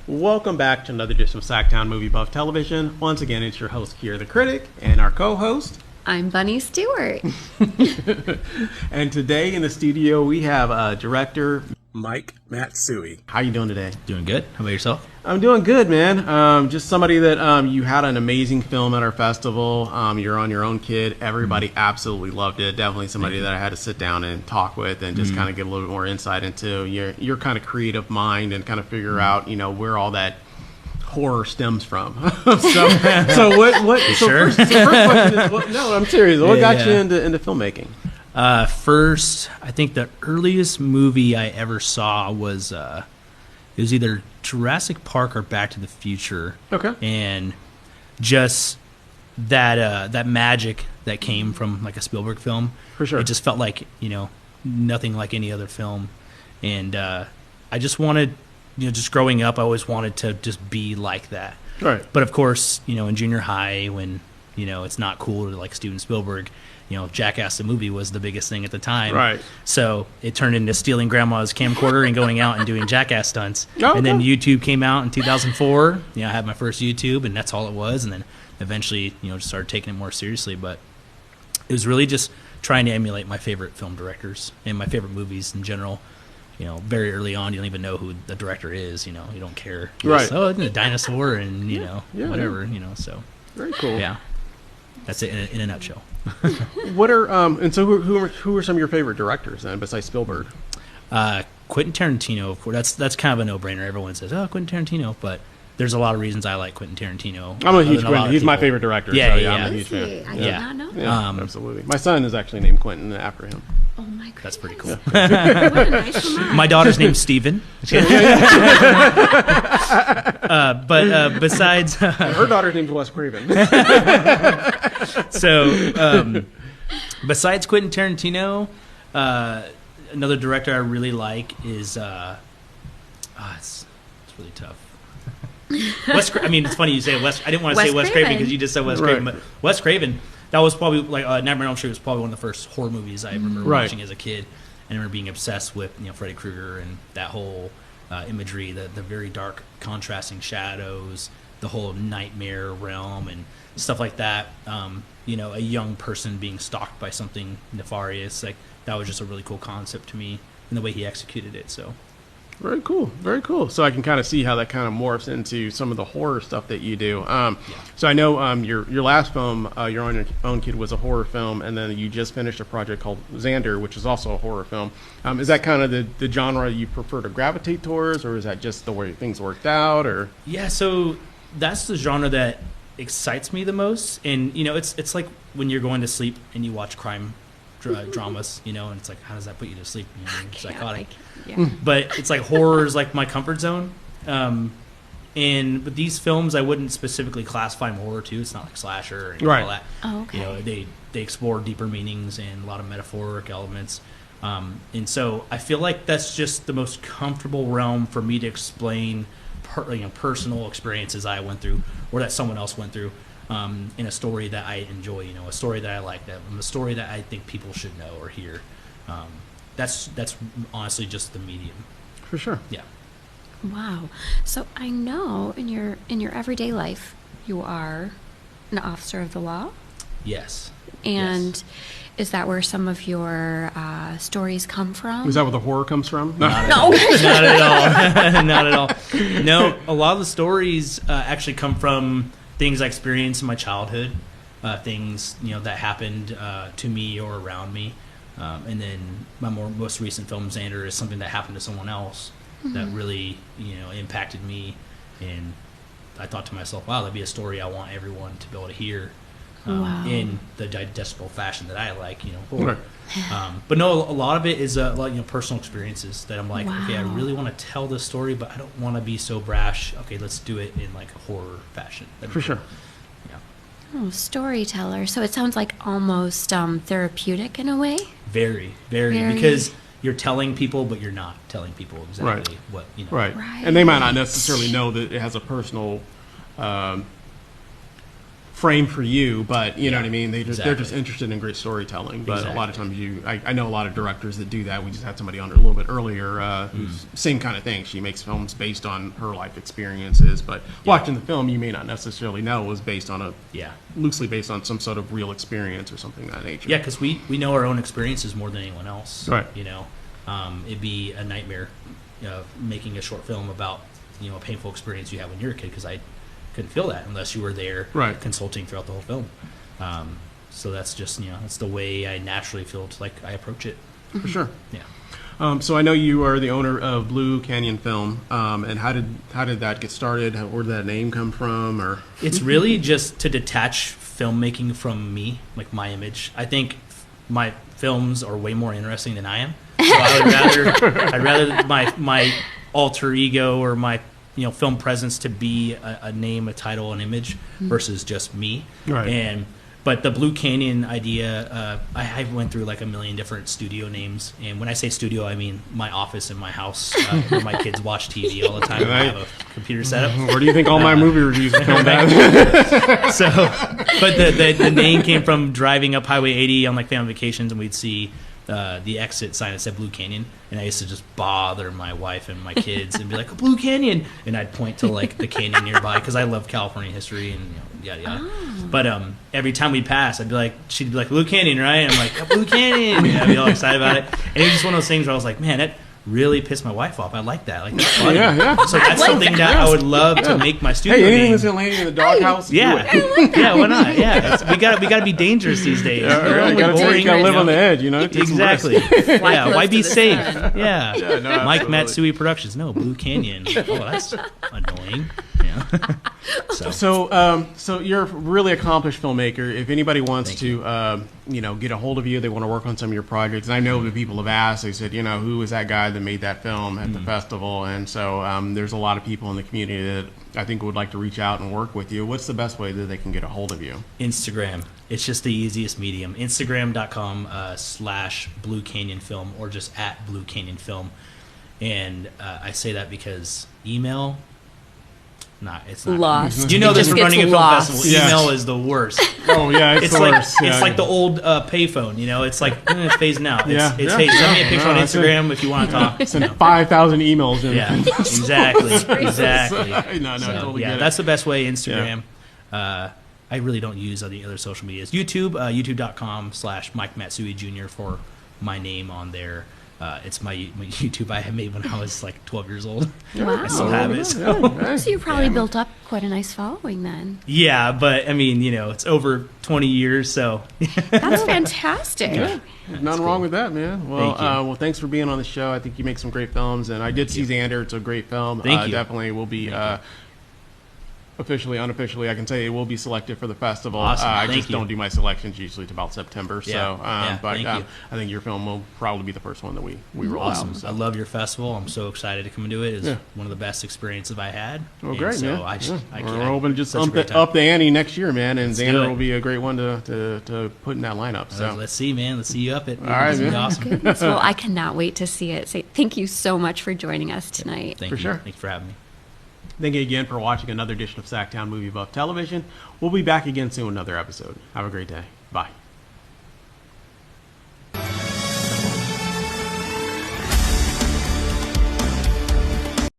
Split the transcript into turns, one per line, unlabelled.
Welcome back to another edition of SacTown Movie Buff Television. Once again, it's your host, Kier the Critic, and our co-host,
I'm Bunny Stewart.
And today in the studio, we have director Mike Matsui. How you doing today?
Doing good. How about yourself?
I'm doing good, man. Just somebody that you had an amazing film at our festival. You're on Your Own Kid. Everybody absolutely loved it. Definitely somebody that I had to sit down and talk with and just kind of get a little bit more insight into your kind of creative mind and kind of figure out, where all that horror stems from. so what?
Sure?
First question is, no, I'm serious. What got you into filmmaking?
First, I think the earliest movie I ever saw was it was either Jurassic Park or Back to the Future.
Okay.
And just that magic that came from like a Spielberg film.
For sure.
It just felt like, nothing like any other film. And I just wanted, just growing up, I always wanted to just be like that.
Right.
But of course, in junior high when, it's not cool to like Steven Spielberg, Jackass the movie was the biggest thing at the time.
Right.
So it turned into stealing grandma's camcorder and going out and doing Jackass stunts.
Oh,
and then
okay.
YouTube came out in 2004. I had my first YouTube, and that's all it was. And then eventually, just started taking it more seriously. But it was really just trying to emulate my favorite film directors and my favorite movies in general. Very early on, you don't even know who the director is. You don't care.
Right.
Just, oh, a dinosaur and, whatever, so.
Very cool.
Yeah. That's it in a nutshell.
What are and so who are some of your favorite directors then besides Spielberg?
Quentin Tarantino, of course. That's kind of a no-brainer. Everyone says, "Oh, Quentin Tarantino," but there's a lot of reasons I like Quentin Tarantino.
I'm a huge Quentin. He's my favorite director.
Yeah,
so
yeah.
I'm a huge fan.
I did not know that.
Yeah, absolutely. My son is actually named Quentin after him.
Oh my goodness.
That's pretty cool.
What a nice remark.
My daughter's name's Steven. But besides...
Her daughter's name's Wes Craven.
So, besides Quentin Tarantino, another director I really like is... it's really tough. It's funny you say Wes. I didn't want to say Wes Craven because you just said Wes Craven. But Wes Craven, that was probably like Nightmare on Elm Street was probably one of the first horror movies I remember watching as a kid. And I remember being obsessed with Freddy Krueger and that whole imagery, the very dark contrasting shadows, the whole nightmare realm and stuff like that. A young person being stalked by something nefarious, like that was just a really cool concept to me and the way he executed it. So.
Very cool. Very cool. So I can kind of see how that kind of morphs into some of the horror stuff that you do. So I know your last film, You're on Your Own Kid, was a horror film, and then you just finished a project called Xander, which is also a horror film. Is that kind of the genre you prefer to gravitate towards, or is that just the way things worked out? Or
Yeah, so that's the genre that excites me the most. And, it's like when you're going to sleep and you watch crime dramas, and it's like, how does that put you to sleep? Psychotic. But it's like horror is like my comfort zone. And with these films, I wouldn't specifically classify them horror too. It's not like slasher and all that.
Oh, okay.
They explore deeper meanings and a lot of metaphoric elements. And so I feel like that's just the most comfortable realm for me to explain personal experiences I went through or that someone else went through. In a story that I enjoy, a story that I like, a story that I think people should know or hear. That's honestly just the medium.
For sure.
Yeah.
Wow. So I know in your everyday life you are an officer of the law.
Yes.
And is that where some of your stories come from?
Is that where the horror comes from?
Not at all. Not at all. Not at all. No, a lot of the stories actually come from things I experienced in my childhood, things that happened to me or around me, and then my most recent film, Xander, is something that happened to someone else that really impacted me, and I thought to myself, wow, that'd be a story I want everyone to be able to hear in the digestible fashion that I like, horror. But no, a lot of it is personal experiences that I'm like, okay, I really want to tell this story, but I don't want to be so brash. Okay, let's do it in like a horror fashion.
For sure.
Yeah.
Oh, storyteller. So it sounds like almost therapeutic in a way.
Very, very, because you're telling people, but you're not telling people exactly what
Right. And they might not necessarily know that it has a personal framed for you, but you know what I mean. They're just
Exactly.
interested in great storytelling. But a lot of
Exactly.
times, I know a lot of directors that do that. We just had somebody on a little bit earlier, who's same kind of thing. She makes films based on her life experiences, but watching the film, you may not necessarily know it was based on loosely based on some sort of real experience or something of that nature.
Yeah, because we know our own experiences more than anyone else.
Right.
You know, it'd be a nightmare making a short film about a painful experience you had when you were a kid, because I couldn't feel that unless you were there consulting throughout the whole film. So that's just that's the way I naturally feel like I approach it.
For sure.
Yeah.
So I know you are the owner of Blue Canyon Film, and how did that get started? Where did that name come from? Or
It's really just to detach filmmaking from me, like my image. I think my films are way more interesting than I am. So I'd rather my alter ego or my film presence to be a name, a title, an image versus just me.
Right.
But the Blue Canyon idea, I went through like a million different studio names. And when I say studio, I mean my office and my house where my kids watch TV all the time. And I have a computer set up.
Where do you think all my movie reviews are filmed at?
So, but the name came from driving up Highway 80 on like family vacations, and we'd see the exit sign that said Blue Canyon, and I used to just bother my wife and my kids and be like, Blue Canyon, and I'd point to like the canyon nearby because I love California history and yada yada.
Oh.
But every time we'd pass, she'd be like, Blue Canyon, right? And I'm like, Blue Canyon, and I'd be all excited about it. And it was just one of those things where I was like, man, that really pissed my wife off. I like that. Like, that's funny.
Yeah.
So that's something that I would love to make my studio
Hey, anything
name.
that's in Lady in the Doghouse?
Yeah,
Do it.
yeah, why not? Yeah, we got to be dangerous these days.
Yeah, right. You gotta live on the edge, Take some
Exactly.
risks.
Yeah,
close
why
to
be
the
safe?
sun.
Yeah.
no,
Mike
absolutely.
Matsui Productions. No, Blue Canyon. Oh, that's annoying. Yeah.
So you're a really accomplished filmmaker. If anybody wants
Thank
to, get a hold of you, they want to work on some of your projects. And I know the people have asked. They said, who was that guy that made that film at the festival? And so there's a lot of people in the community that I think would like to reach out and work with you. What's the best way that they can get a hold of you?
Instagram. It's just the easiest medium. Instagram.com /Blue Canyon Film, or just at Blue Canyon Film. And I say that because email, it's not.
Lost.
You know
It
this
just
from
gets
running a film
lost.
festival.
Yeah.
Email is the worst.
Oh yeah,
It's like the old payphone. It's like it's phasing out. It's hey, send me a picture on
that's it.
Instagram if you want to talk.
Send 5,000 emails in.
Yeah, exactly.
No,
So,
totally
yeah,
get it.
that's the best way. Instagram. I really don't use the other social medias. YouTube, youtube.com /Mike Matsui Jr. for my name on there. It's my YouTube I had made when I was like 12 years old.
Wow.
I still have it. So.
So you probably built up quite a nice following then.
Yeah, but I mean, it's over 20 years, so.
That's fantastic.
Nothing wrong with that, man. Well,
Thank you.
thanks for being on the show. I think you make some great films, and I did see Xander. It's a great film.
Thank you.
Definitely will be officially, unofficially. I can say it will be selected for the festival.
Awesome.
I
Thank
just
you.
don't do my selections usually to about September.
Yeah.
So,
Yeah,
but
thank you.
I think your film will probably be the first one that we roll
Awesome.
out. So.
I love your festival. I'm so excited to come and do it. It's
Yeah.
one of the best experiences I had.
Well,
And
great,
so
man.
I
We're
can't.
hoping to just
such a great time.
up the ante next year, man, and
Let's do
Xander
it.
will be a great one to put in that lineup. So.
Let's see, man. Let's see you up it.
All right,
It's gonna be
man.
awesome.
Goodness. Well, I cannot wait to see it. Thank you so much for joining us tonight.
Thank
For
you.
sure.
Thank you for having me.
Thank you again for watching another edition of SacTown Movie Buff Television. We'll be back again soon with another episode. Have a great day. Bye.